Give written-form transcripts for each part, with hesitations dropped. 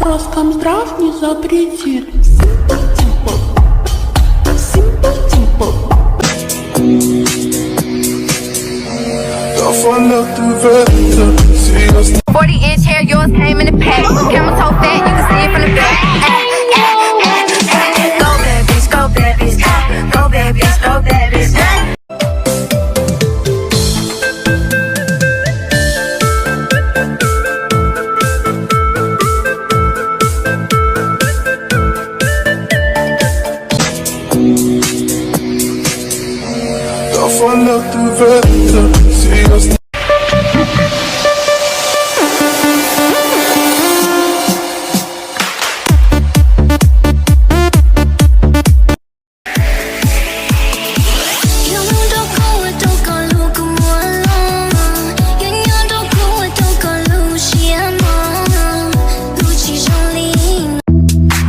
Роскомздрав не запретит. Simple, simple. Jag faller till vänster, ser jag 40-inch hair, yours came in the pack. Camera so fat, you can see it from the back. Go bad bitch, go bad bitch, go bad bitch, go bad bitch. Jag faller till vänster, ser jag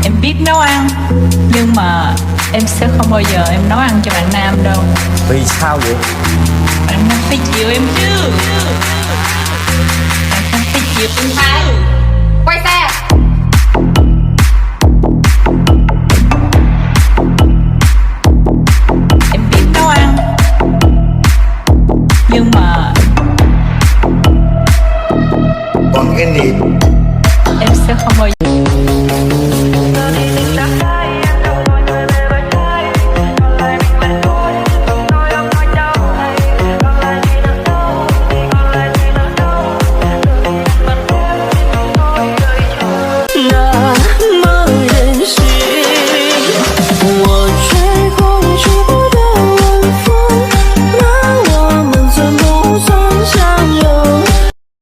Em biết nấu ăn, nhưng mà em sẽ không bao giờ em nấu ăn cho bạn nam đâu. Vì sao vậy? Bạn nam phải chịu em chứ. Bạn nam phải chịu em phải. Quay xe. Em biết nấu ăn, nhưng mà Còn cái niềm